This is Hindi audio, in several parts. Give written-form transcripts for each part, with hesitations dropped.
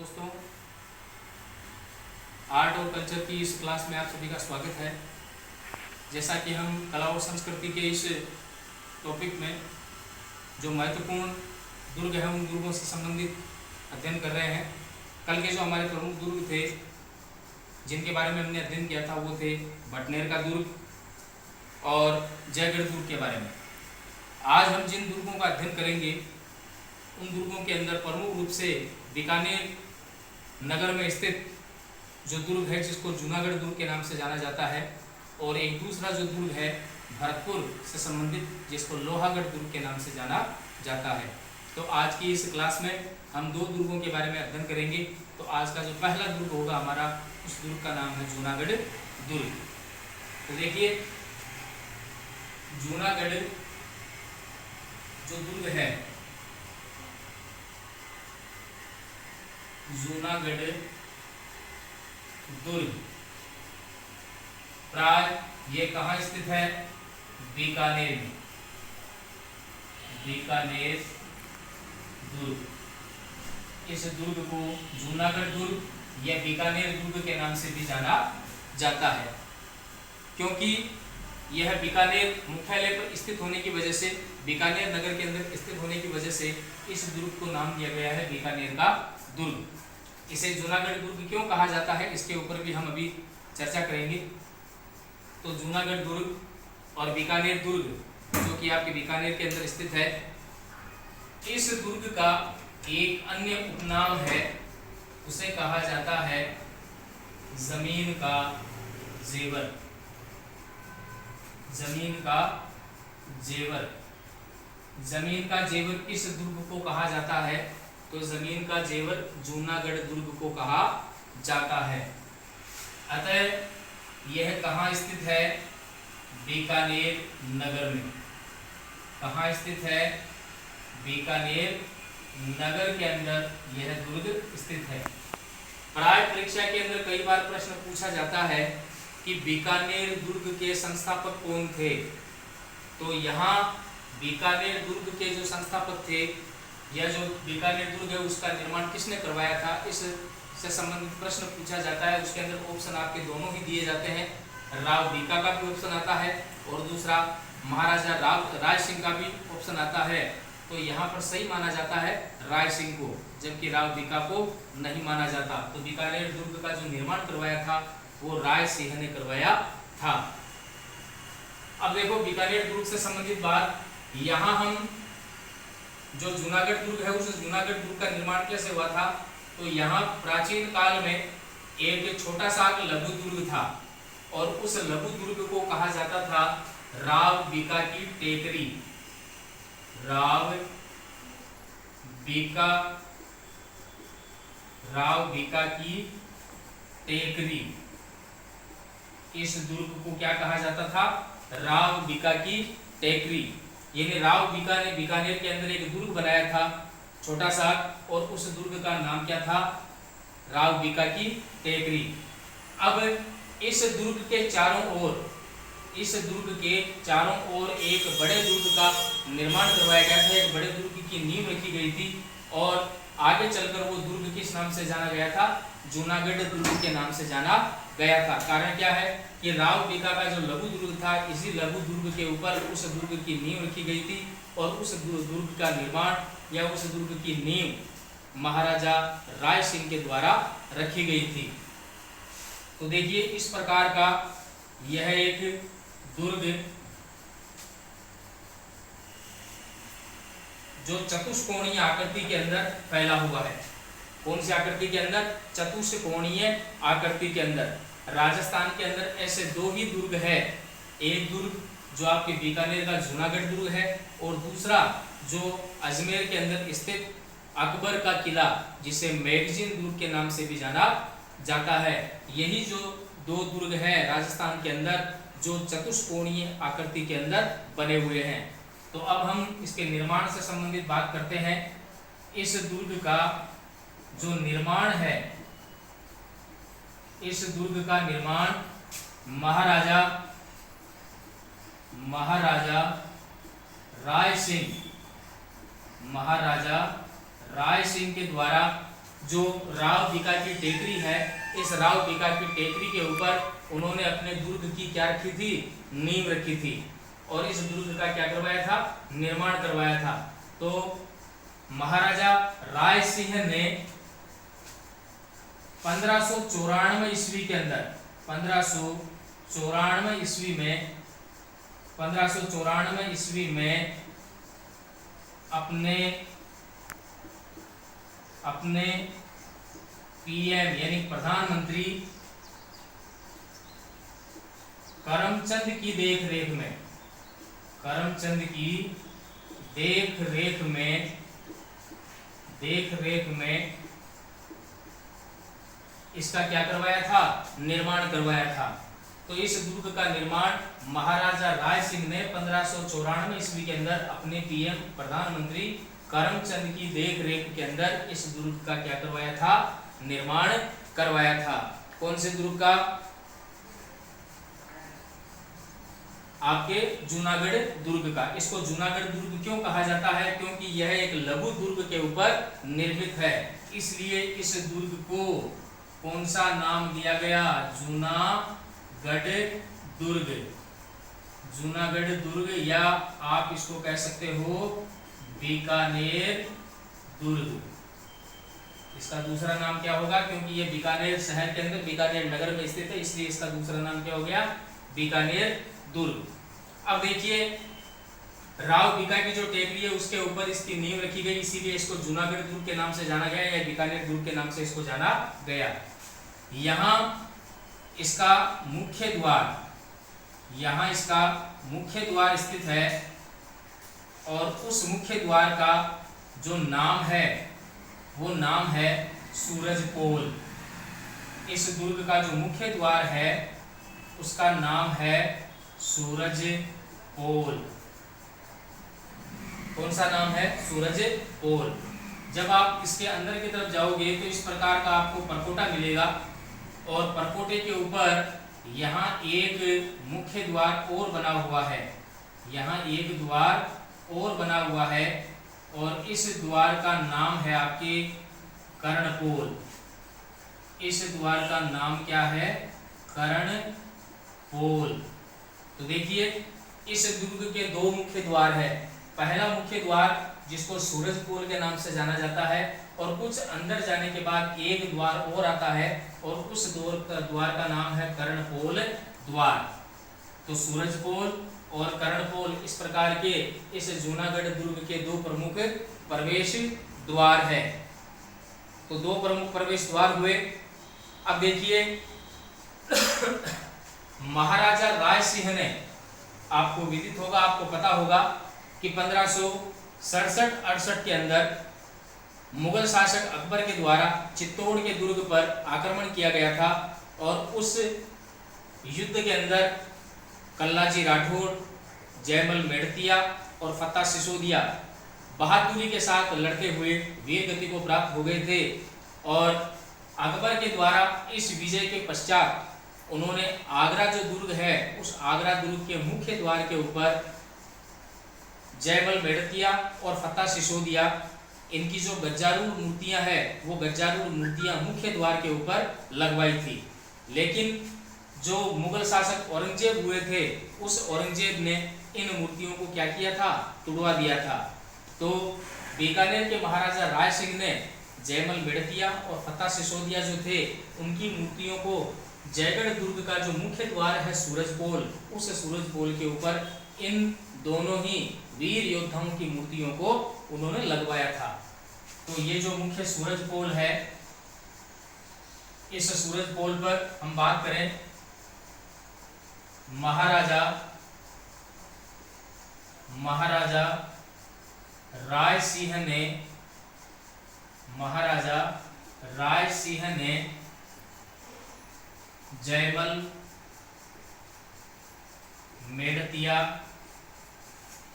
दोस्तों, आर्ट और कल्चर की इस क्लास में आप सभी का स्वागत है। जैसा कि हम कला और संस्कृति के इस टॉपिक में जो महत्वपूर्ण दुर्ग है उन दुर्गों से संबंधित अध्ययन कर रहे हैं। कल के जो हमारे प्रमुख दुर्ग थे जिनके बारे में हमने अध्ययन किया था वो थे बटनेर का दुर्ग और जयगढ़ दुर्ग के बारे में। आज हम जिन दुर्गों का अध्ययन करेंगे उन दुर्गों के अंदर प्रमुख रूप से बीकानेर नगर में स्थित जो दुर्ग है जिसको जूनागढ़ दुर्ग के नाम से जाना जाता है, और एक दूसरा जो दुर्ग है भरतपुर से संबंधित जिसको लोहागढ़ दुर्ग के नाम से जाना जाता है। तो आज की इस क्लास में हम दो दुर्गों के बारे में अध्ययन करेंगे। तो आज का जो पहला दुर्ग होगा हमारा, उस दुर्ग का नाम है जूनागढ़ दुर्ग। तो देखिए, जूनागढ़ जो दुर्ग है, जूनागढ़ दुर्ग प्राय ये कहाँ स्थित है? बीकानेर में। बीकानेर दुर्ग। इस दुर्ग को जूनागढ़ दुर्ग या बीकानेर दुर्ग के नाम से भी जाना जाता है, क्योंकि यह बीकानेर मुख्यालय पर स्थित होने की वजह से, बीकानेर नगर के अंदर स्थित होने की वजह से इस दुर्ग को नाम दिया गया है बीकानेर का दुर्ग। इसे जूनागढ़ दुर्ग क्यों कहा जाता है इसके ऊपर भी हम अभी चर्चा करेंगे। तो जूनागढ़ दुर्ग और बीकानेर दुर्ग जो कि आपके बीकानेर के अंदर स्थित है, इस दुर्ग का एक अन्य उपनाम है, उसे कहा जाता है जमीन का जेवर। जमीन का जेवर। जमीन का जेवर किस दुर्ग को कहा जाता है? तो जमीन का जेवर जूनागढ़ दुर्ग को कहा जाता है। अतः यह कहाँ स्थित है? बीकानेर नगर में। कहाँ स्थित है? बीकानेर नगर के अंदर यह दुर्ग स्थित है। प्राय परीक्षा के अंदर कई बार प्रश्न पूछा जाता है कि बीकानेर दुर्ग के संस्थापक कौन थे। तो यहाँ बीकानेर दुर्ग के जो संस्थापक थे या जो बीकानेर दुर्ग है उसका निर्माण किसने करवाया था, इससे संबंधित प्रश्न पूछा जाता है। उसके अंदर ऑप्शन आपके दोनों ही दिए जाते हैं। राव बीका का भी ऑप्शन आता है और दूसरा महाराजा राय सिंह का भी ऑप्शन आता है। तो यहाँ पर सही माना जाता है राय सिंह को, जबकि राव बीका को नहीं माना जाता। तो बीकानेर दुर्ग का जो निर्माण करवाया था वो राय सिंह ने करवाया था। अब देखो, बीकानेर दुर्ग से संबंधित बात, यहाँ हम जो जूनागढ़ दुर्ग है उस जूनागढ़ दुर्ग का निर्माण कैसे हुआ था? तो यहाँ प्राचीन काल में एक छोटा सा लघु दुर्ग था और उस लघु दुर्ग को कहा जाता था राव बीका की टेकरी। राव बीका की टेकरी। इस दुर्ग को क्या कहा जाता था? राव बीका की टेकरी। यानी राव बीका ने बीकानेर के अंदर एक दुर्ग बनाया था छोटा सा, और उस दुर्ग का नाम क्या था? राव बीका की टेकरी। अब इस दुर्ग के चारों ओर, इस दुर्ग के चारों ओर एक बड़े दुर्ग का निर्माण करवाया गया था। एक बड़े दुर्ग की नींव रखी गई थी और आगे चलकर वो दुर्ग किस नाम से जाना गया था? जूनागढ़ दुर्ग के नाम से जाना गया था। कारण क्या है कि राव बीका का जो लघु दुर्ग था, इसी लघु दुर्ग के ऊपर उस दुर्ग की नींव रखी गई थी और उस दुर्ग का निर्माण या उस दुर्ग की नींव महाराजा राय सिंह के द्वारा रखी गई थी। तो देखिए, इस प्रकार का यह एक दुर्ग जो चतुष्कोणीय आकृति के अंदर फैला हुआ है। कौन सी आकृति के अंदर? चतुष्कोणीय आकृति के अंदर। राजस्थान के अंदर ऐसे दो ही दुर्ग है। एक दुर्ग जो आपके बीकानेर का जूनागढ़ दुर्ग है और दूसरा जो अजमेर के अंदर स्थित अकबर का किला, जिसे मैगजीन दुर्ग के नाम से भी जाना जाता है। यही जो दो दुर्ग है राजस्थान के अंदर जो चतुष्कोणीय आकृति के अंदर बने हुए हैं। तो अब हम इसके निर्माण से संबंधित बात करते हैं। इस दुर्ग का जो निर्माण है, इस दुर्ग का निर्माण महाराजा राय सिंह के द्वारा जो राव बीका की टेकरी है, इस राव बीका की टेकरी के ऊपर उन्होंने अपने दुर्ग की क्या रखी थी, नींव रखी थी, और इस दुर्ग का क्या करवाया था, निर्माण करवाया था। तो महाराजा राय सिंह ने 1594 ईस्वी के अंदर 1594 ईस्वी में अपने पीएम यानी प्रधानमंत्री करमचंद की देख रेख में इसका क्या करवाया था, निर्माण करवाया था। तो इस दुर्ग का निर्माण महाराजा राय सिंह ने 1594 ईस्वी के अंदर अपने पीएम प्रधानमंत्री करमचंद की देख रेख के अंदर इस दुर्ग का क्या करवाया था, निर्माण करवाया था। कौन से दुर्ग का, आपके जूनागढ़ दुर्ग का। इसको जूनागढ़ दुर्ग क्यों कहा जाता है, क्योंकि यह एक लघु दुर्ग के ऊपर निर्मित है, इसलिए इस दुर्ग को कौन सा नाम दिया गया, जूनागढ़ दुर्ग, या आप इसको कह सकते हो बीकानेर दुर्ग। इसका दूसरा नाम क्या होगा, क्योंकि ये बीकानेर शहर के अंदर, बीकानेर नगर में स्थित है, इसलिए इसका दूसरा नाम क्या हो गया, बीकानेर दुर्ग। अब देखिए, राव बीका की जो टेकरी है उसके ऊपर इसकी नींव रखी गई, इसीलिए इसको जूनागढ़ दुर्ग के नाम से जाना गया, या बीकानेर दुर्ग के नाम से इसको जाना गया। यहाँ इसका मुख्य द्वार स्थित है, और उस मुख्य द्वार का जो नाम है वो नाम है सूरजपोल। इस दुर्ग का जो मुख्य द्वार है उसका नाम है सूरजपोल। कौन सा नाम है, सूरजपोल। जब आप इसके अंदर की तरफ जाओगे तो इस प्रकार का आपको परकोटा मिलेगा, और परकोटे के ऊपर यहाँ एक मुख्य द्वार और बना हुआ है, यहाँ एक द्वार और बना हुआ है, और इस द्वार का नाम है आपके कर्णपोल। इस द्वार का नाम क्या है, कर्णपोल। तो देखिए, इस दुर्ग के दो मुख्य द्वार है। पहला मुख्य द्वार जिसको सूरजपोल के नाम से जाना जाता है, और कुछ अंदर जाने के बाद एक द्वार और आता है, और उस द्वार का नाम है कर्णपोल द्वार। तो सूरजपोल और कर्णपोल इस प्रकार के इस जूनागढ़ दुर्ग के दो प्रमुख प्रवेश द्वार है। तो दो प्रमुख प्रवेश द्वार हुए। अब देखिए, महाराजा राय सिंह ने, आपको विदित होगा, आपको पता होगा कि 1567-68 के अंदर मुगल शासक अकबर के द्वारा चित्तौड़ के दुर्ग पर आक्रमण किया गया था, और उस युद्ध के अंदर कल्लाजी राठौड़, जयमल मेड़तिया और फत्ता सिसोदिया बहादुरी के साथ लड़ते हुए वीर गति को प्राप्त हो गए थे, और अकबर के द्वारा इस विजय के पश्चात उन्होंने आगरा जो दुर्ग है, उस आगरा दुर्ग के मुख्य द्वार के ऊपर जयमल मेड़तिया और फत्ता सिसोदिया, इनकी जो गज्जारूढ़ मूर्तियां हैं, वो गज्जारूढ़ मूर्तियां मुख्य द्वार के ऊपर लगवाई थी। लेकिन जो मुगल शासक औरंगजेब हुए थे, उस औरंगजेब ने इन मूर्तियों को क्या किया था, तुड़वा दिया था। तो बीकानेर के महाराजा राय सिंह ने जयमल मेड़तिया और फत्ता सिसोदिया जो थे, उनकी मूर्तियों को जयगढ़ दुर्ग का जो मुख्य द्वार है सूरजपोल, उस सूरजपोल के ऊपर इन दोनों ही वीर योद्धाओं की मूर्तियों को उन्होंने लगवाया था। तो ये जो मुख्य सूरजपोल है, इस सूरजपोल पर हम बात करें, महाराजा राय सिंह ने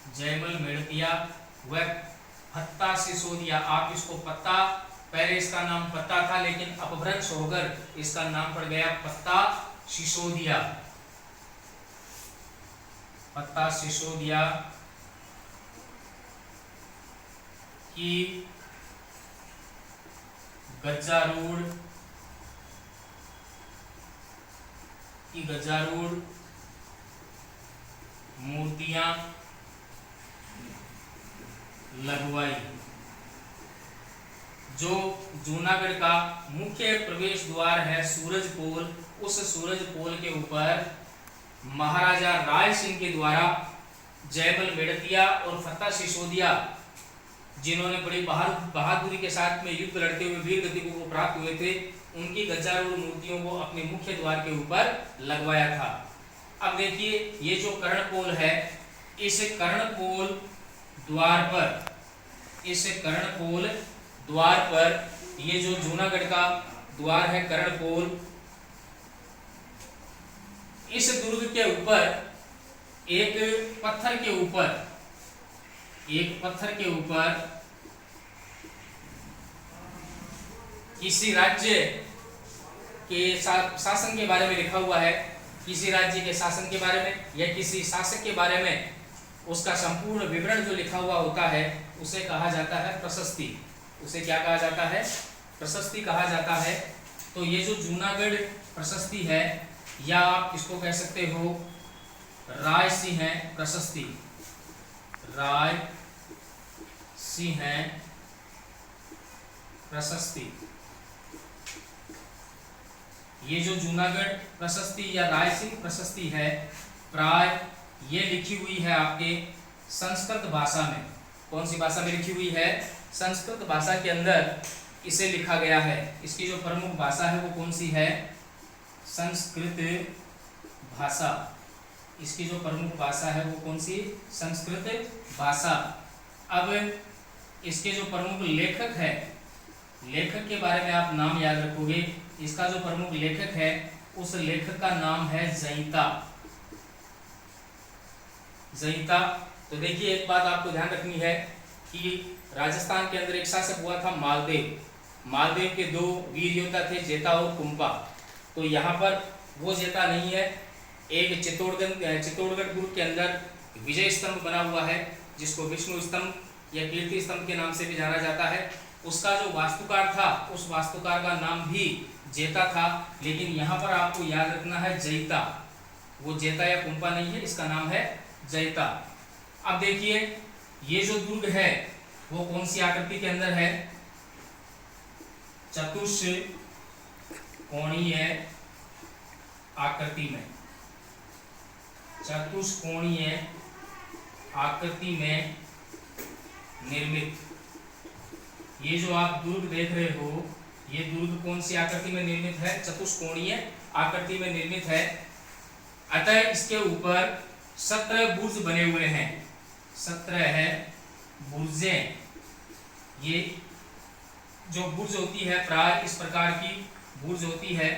जयमल मेड़तिया व फत्ता सिसोदिया, आप इसको पत्ता, पहले इसका नाम पत्ता था, लेकिन अपभ्रंश होकर इसका नाम पड़ गया फत्ता सिसोदिया। की गजारूढ़ की गजारूढ़ मूर्तियां लगवाई। जो जूनागढ़ का मुख्य प्रवेश द्वार है सूरज पोल, उस सूरज पोल के ऊपर महाराजा राय सिंह के द्वारा जयमल मेड़तिया और फतेह सिसोदिया, जिन्होंने बड़ी बहादुरी के साथ में युद्ध लड़ते हुए वीर गति को प्राप्त हुए थे, उनकी गजारूढ़ मूर्तियों को अपने मुख्य द्वार के ऊपर लगवाया था। अब देखिए ये जो कर्णपोल है, इस कर्णपोल द्वार पर ये जो जूनागढ़ का द्वार है कर्णपोल, इस दुर्ग के ऊपर एक पत्थर के ऊपर किसी राज्य के शासन के बारे में लिखा हुआ है। किसी राज्य के शासन के बारे में या किसी शासक के बारे में उसका संपूर्ण विवरण जो लिखा हुआ होता है उसे कहा जाता है प्रशस्ति। उसे क्या कहा जाता है? प्रशस्ति कहा जाता है। तो ये जो जूनागढ़ प्रशस्ति है, या आप इसको कह सकते हो राय सिंह प्रशस्ति। राय सिंह प्रशस्ति, ये जो जूनागढ़ प्रशस्ति या राय सिंह प्रशस्ति है, प्राय ये लिखी हुई है आपके संस्कृत भाषा में। कौन सी भाषा में लिखी हुई है? संस्कृत भाषा के अंदर इसे लिखा गया है। इसकी जो प्रमुख भाषा है वो कौन सी है? संस्कृत भाषा। इसकी जो प्रमुख भाषा है वो कौन सी? संस्कृत भाषा। अब इसके जो प्रमुख लेखक है, लेखक के बारे में आप नाम याद रखोगे। इसका जो प्रमुख लेखक है उस लेखक का नाम है जयिता। जयिता। तो देखिए एक बात आपको ध्यान रखनी है कि राजस्थान के अंदर एक शासक हुआ था मालदेव। मालदेव के दो वीर योद्धा थे, जेता और कुंपा। तो यहाँ पर वो जेता नहीं है। एक चित्तौड़गढ़ दुर्ग के अंदर विजय स्तंभ बना हुआ है, जिसको विष्णु स्तंभ या कीर्ति स्तंभ के नाम से भी जाना जाता है। उसका जो वास्तुकार था, उस वास्तुकार का नाम भी जेता था। लेकिन यहाँ पर आपको याद रखना है जयिता। वो जेता या कुंपा नहीं है, इसका नाम है जयिता। अब देखिए ये जो दुर्ग है वो कौन सी आकृति के अंदर है? चतुष्कोणीय आकृति में। चतुष्कोणीय आकृति में निर्मित ये जो आप दुर्ग देख रहे हो, ये दुर्ग कौन सी आकृति में निर्मित है? चतुष्कोणीय आकृति में निर्मित है। अतः इसके ऊपर 17 बुर्ज बने हुए हैं। 17 बुर्जें। ये जो बुर्ज होती है प्राय इस प्रकार की बुर्ज होती है,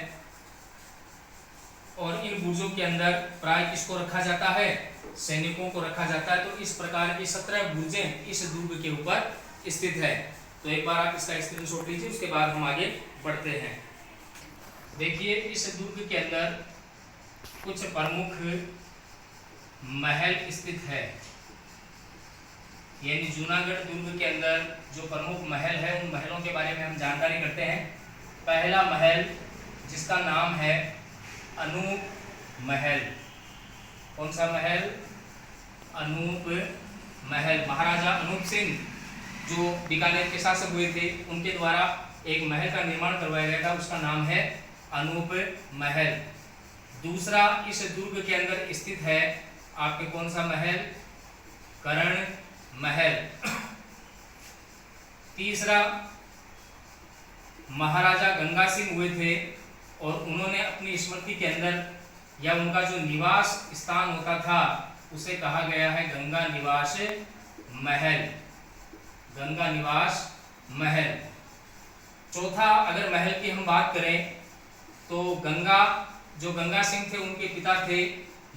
और इन बुर्जों के अंदर प्राय किसको रखा जाता है? सैनिकों को रखा जाता है। तो इस प्रकार की 17 बुर्जें इस दुर्ग के ऊपर स्थित है। तो एक बार आप इसका स्क्रीनशॉट लीजिए, उसके बाद हम आगे बढ़ते हैं। देखिए इस दुर्ग के अंदर कुछ प्रमुख महल स्थित है। यानी जूनागढ़ दुर्ग के अंदर जो प्रमुख महल है, उन महलों के बारे में हम जानकारी करते हैं। पहला महल जिसका नाम है अनूप महल। कौन सा महल? अनूप महल। महाराजा अनूप सिंह जो बीकानेर के शासक हुए थे, उनके द्वारा एक महल का निर्माण करवाया गया था, उसका नाम है अनूप महल। दूसरा इस दुर्ग के अंदर स्थित है आपके कौन सा महल? कर्ण महल। तीसरा महाराजा गंगा सिंह हुए थे, और उन्होंने अपनी स्मृति के अंदर या उनका जो निवास स्थान होता था उसे कहा गया है गंगा निवास महल। गंगा निवास महल। चौथा अगर महल की हम बात करें तो गंगा सिंह थे, उनके पिता थे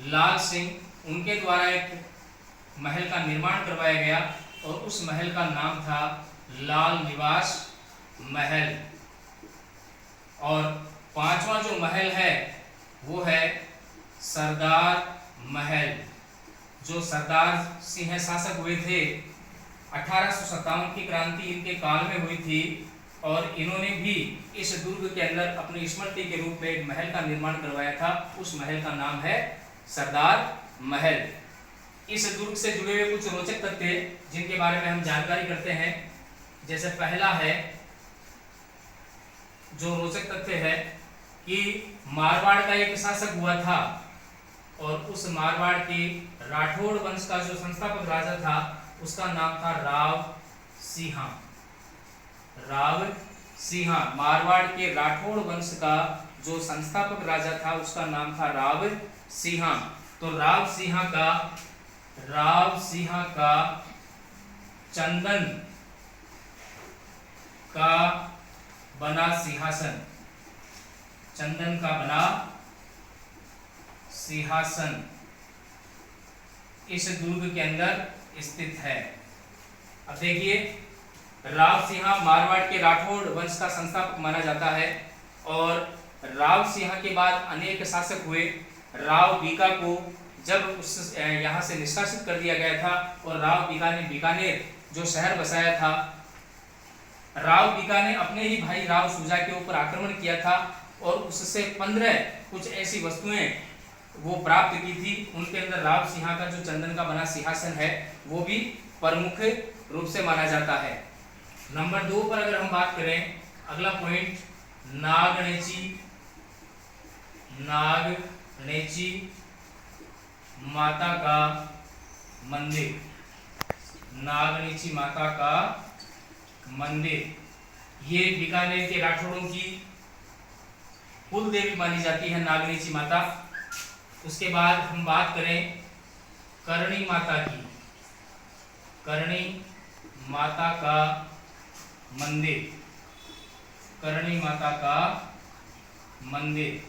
लाल सिंह, उनके द्वारा एक महल का निर्माण करवाया गया, और उस महल का नाम था लाल निवास महल। और पांचवा जो महल है वो है सरदार महल। जो सरदार सिंह शासक हुए थे, 1857 की क्रांति इनके काल में हुई थी, और इन्होंने भी इस दुर्ग के अंदर अपनी स्मृति के रूप में एक महल का निर्माण करवाया था। उस महल का नाम है सरदार महल। इस दुर्ग से जुड़े हुए कुछ रोचक तथ्य जिनके बारे में हम जानकारी करते हैं। जैसे पहला है, जो रोचक तथ्य है कि मारवाड़ का एक शासक हुआ था और उस मारवाड़ के राठौड़ वंश का जो संस्थापक राजा था उसका नाम था राव सिंहा। राव सिंहा, मारवाड़ के राठौड़ वंश का जो संस्थापक राजा था उसका नाम था राव सिंहा। तो राव सिंहा का चंदन का बना सिंहासन, चंदन का बना सिंहासन इस दुर्ग के अंदर स्थित है। अब देखिए, राव सिंहा मारवाड़ के राठौड़ वंश का संस्थापक माना जाता है और राव सिंहा के बाद अनेक शासक हुए। राव बीका को जब उस यहाँ से निष्कासित कर दिया गया था और राव बीका ने बीकानेर जो शहर बसाया था, राव बीका ने अपने ही भाई राव सुजा के ऊपर आक्रमण किया था और उससे 15 कुछ ऐसी वस्तुएं वो प्राप्त की थी। उनके अंदर राव सिंहा का जो चंदन का बना सिंहासन है वो भी प्रमुख रूप से माना जाता है। नंबर 2 पर अगर हम बात करें, अगला पॉइंट, नागनेची माता का मंदिर। नागनेची माता का मंदिर, ये बीकानेर के राठौड़ों की कुल देवी मानी जाती है नागनेची माता। उसके बाद हम बात करें करणी माता की। करणी माता का मंदिर, करणी माता का मंदिर।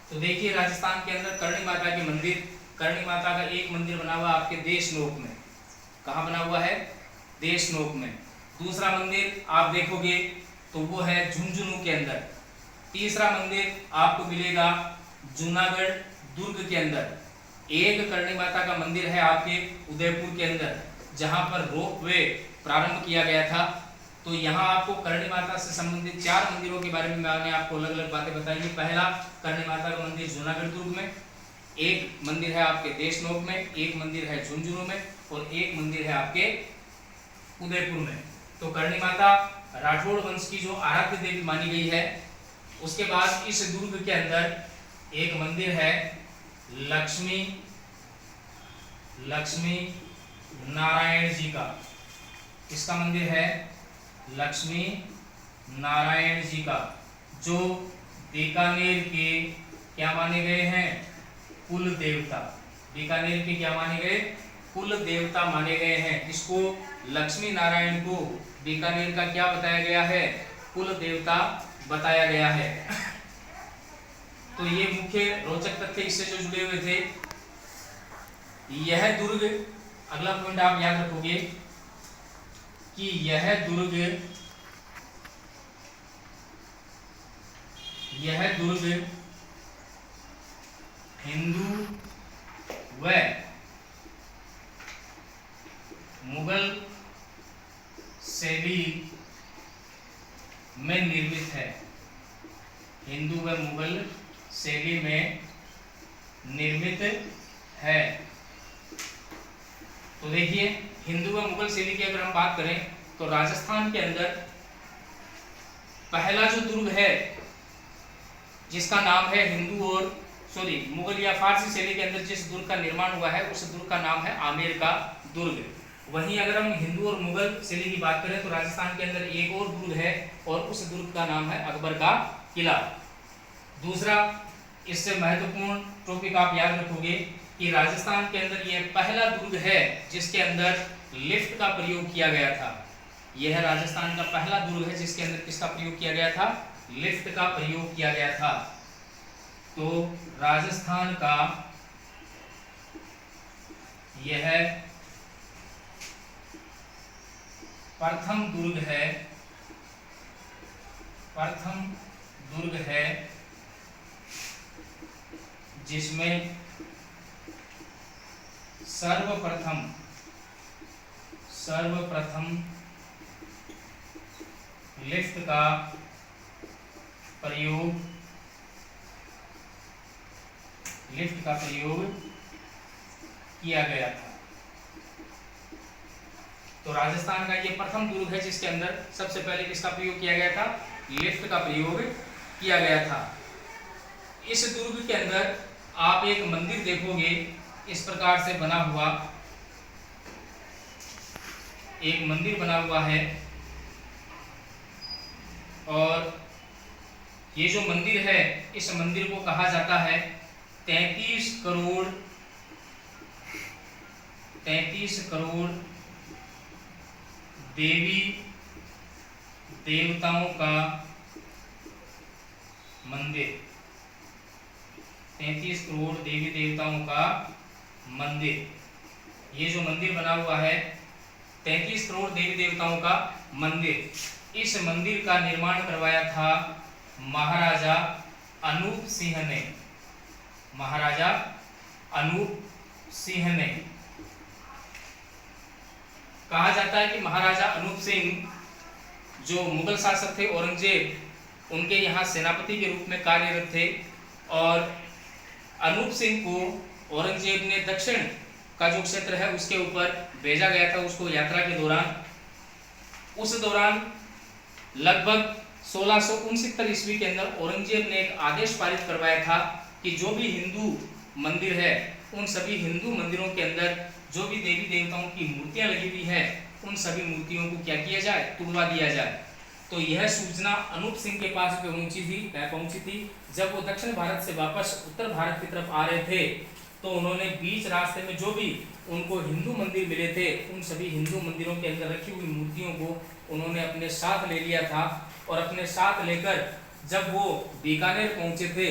तो देखिए, राजस्थान के अंदर करणी माता के मंदिर, करणी माता का एक मंदिर बना हुआ आपके देशनोक में। कहाँ बना हुआ है? देशनोक में। दूसरा मंदिर आप देखोगे तो वो है झुंझुनू के अंदर। तीसरा मंदिर आपको मिलेगा जूनागढ़ दुर्ग के अंदर। एक करणी माता का मंदिर है आपके उदयपुर के अंदर, जहां पर रोपवे प्रारंभ किया गया था। तो यहाँ आपको करणी माता से संबंधित 4 मंदिरों के बारे में मैंने आपको अलग अलग बातें बताई। पहला, करणी माता का मंदिर जूनागढ़ दुर्ग में, एक मंदिर है आपके देशनोक में, एक मंदिर है झुंझुनू में और एक मंदिर है आपके उदयपुर में। तो करणी माता राठौड़ वंश की जो आराध्य देवी मानी गई है। उसके बाद इस दुर्ग के अंदर एक मंदिर है लक्ष्मी नारायण जी का। किसका मंदिर है? लक्ष्मी नारायण जी का, जो बीकानेर के क्या माने गए हैं? कुल देवता। बीकानेर के क्या माने गए? कुल देवता माने गए हैं। इसको लक्ष्मी नारायण को बीकानेर का क्या बताया गया है? कुल देवता बताया गया है। तो ये मुख्य रोचक तथ्य इससे जो जुड़े हुए थे। यह दुर्ग, अगला पॉइंट आप याद रखोगे कि यह दुर्ग हिंदू व मुगल शैली में निर्मित है। हिंदू व मुगल शैली में निर्मित है। तो देखिए, हिंदू व मुगल शैली की अगर हम बात करें तो राजस्थान के अंदर पहला जो दुर्ग है जिसका नाम है मुगल या फारसी शैली के अंदर जिस दुर्ग का निर्माण हुआ है उस दुर्ग का नाम है आमेर का दुर्ग। वहीं अगर हम हिंदू और मुगल शैली की बात करें तो राजस्थान के अंदर एक और दुर्ग है और उस दुर्ग का नाम है अकबर का किला। दूसरा, इससे महत्वपूर्ण टॉपिक आप याद रखोगे कि राजस्थान के अंदर यह पहला दुर्ग है जिसके अंदर लिफ्ट का प्रयोग किया गया था। यह राजस्थान का पहला दुर्ग है जिसके अंदर किसका प्रयोग किया गया था? लिफ्ट का प्रयोग किया गया था। तो राजस्थान का यह प्रथम दुर्ग है जिसमें सर्वप्रथम लिफ्ट का प्रयोग किया गया था। तो राजस्थान का ये प्रथम दुर्ग है जिसके अंदर सबसे पहले किसका प्रयोग किया गया था? लिफ्ट का प्रयोग किया गया था। इस दुर्ग के अंदर आप एक मंदिर देखोगे, इस प्रकार से बना हुआ एक मंदिर बना हुआ है, और ये जो मंदिर है, इस मंदिर को कहा जाता है 33 करोड़ देवी देवताओं का मंदिर। 33 करोड़ देवी देवताओं का मंदिर। ये जो मंदिर बना हुआ है 33 करोड़ देवी देवताओं का मंदिर, इस मंदिर का निर्माण करवाया था महाराजा अनूप सिंह ने। महाराजा अनूप सिंह ने। कहा जाता है कि महाराजा अनूप सिंह जो मुगल शासक थे औरंगजेब, उनके यहाँ सेनापति के रूप में कार्यरत थे, और अनूप सिंह को औरंगजेब ने दक्षिण का जो क्षेत्र है उसके ऊपर भेजा गया था उसको यात्रा के दौरान। उस दौरान लगभग 1669 ईस्वी के अंदर औरंगजेब ने एक आदेश पारित करवाया था कि जो भी हिंदू मंदिर है उन सभी हिंदू मंदिरों के अंदर जो भी देवी देवताओं की मूर्तियां लगी हुई है उन सभी मूर्तियों को क्या किया जाए? तुड़वा दिया जाए। तो यह सूचना अनूप सिंह के पास पहुंची थी। जब वो दक्षिण भारत से वापस उत्तर भारत की तरफ आ रहे थे तो उन्होंने बीच रास्ते में जो भी उनको हिंदू मंदिर मिले थे उन सभी हिंदू मंदिरों के अंदर रखी हुई मूर्तियों को उन्होंने अपने साथ ले लिया था, और अपने साथ लेकर जब वो बीकानेर पहुंचे थे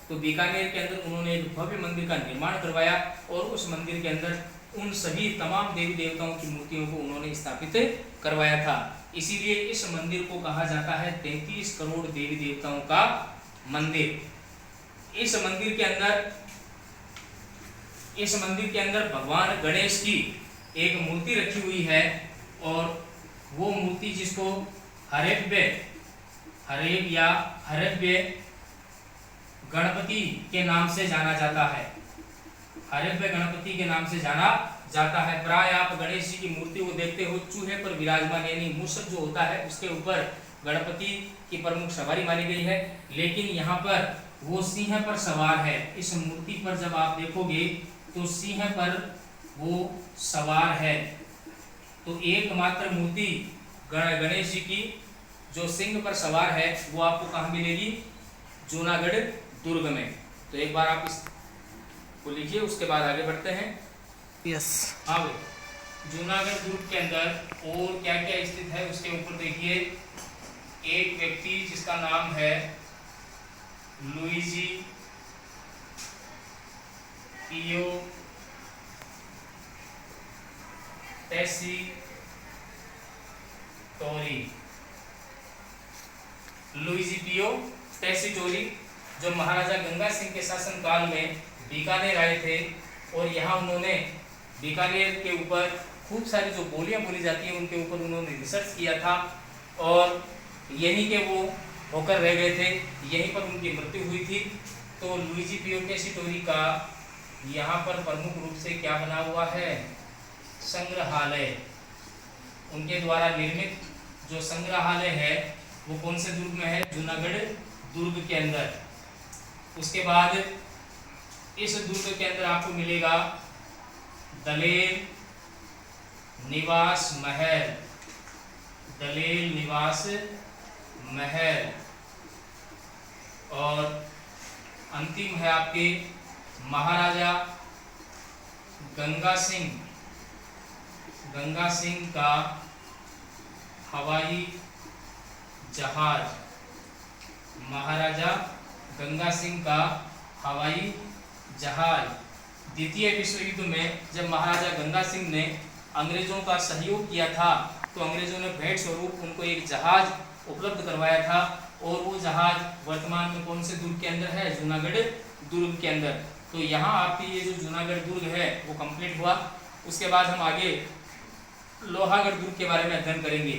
तो बीकानेर के अंदर उन्होंने एक भव्य मंदिर का निर्माण करवाया, और उस मंदिर के अंदर उन सभी तमाम देवी देवताओं की मूर्तियों को उन्होंने स्थापित करवाया था। इसीलिए इस मंदिर को कहा जाता है 33 करोड़ देवी देवताओं का मंदिर। इस मंदिर के अंदर भगवान गणेश की एक मूर्ति रखी हुई है, और वो मूर्ति जिसको हरेब्य गणपति के नाम से जाना जाता है। हरेब्य गणपति के नाम से जाना जाता है। प्राय आप गणेश जी की मूर्ति को देखते हो चूहे पर विराजमान, यानी मूषक जो होता है उसके ऊपर गणपति की प्रमुख सवारी मानी गई है, लेकिन यहाँ पर वो सिंह पर सवार है। इस मूर्ति पर जब आप देखोगे तो सिंह पर वो सवार है। तो एकमात्र मूर्ति गणेश जी की जो सिंह पर सवार है वो आपको कहाँ मिलेगी? जूनागढ़ दुर्ग में। तो एक बार आप इसको लिखिए, उसके बाद आगे बढ़ते हैं। यस। हाँ भाई, जूनागढ़ दुर्ग के अंदर और क्या क्या स्थित है उसके ऊपर देखिए। एक व्यक्ति जिसका नाम है लुइजी पियो टेसीटोरी, जो महाराजा गंगा सिंह के शासन काल में बीकानेर आए थे, और यहाँ उन्होंने बीकानेर के ऊपर खूब सारी जो बोलियां बोली जाती हैं उनके ऊपर उन्होंने रिसर्च किया था, और यहीं के वो होकर रह गए थे, यहीं पर उनकी मृत्यु हुई थी। तो लुइजी पियो टेसीटोरी का यहाँ पर प्रमुख रूप से क्या बना हुआ है? संग्रहालय। उनके द्वारा निर्मित जो संग्रहालय है वो कौन से दुर्ग में है? जूनागढ़ दुर्ग के अंदर। उसके बाद इस दुर्ग के अंदर आपको मिलेगा दलेल निवास महल, और अंतिम है आपके महाराजा गंगा सिंह का हवाई जहाज। महाराजा गंगा सिंह का हवाई जहाज। द्वितीय विश्व युद्ध में जब महाराजा गंगा सिंह ने अंग्रेजों का सहयोग किया था तो अंग्रेजों ने भेंट स्वरूप उनको एक जहाज उपलब्ध करवाया था, और वो जहाज वर्तमान में कौन से दुर्ग के अंदर है? जूनागढ़ दुर्ग के अंदर। तो यहाँ आपकी ये जो जूनागढ़ दुर्ग है वो कंप्लीट हुआ। उसके बाद हम आगे लोहागढ़ दुर्ग के बारे में अध्ययन करेंगे।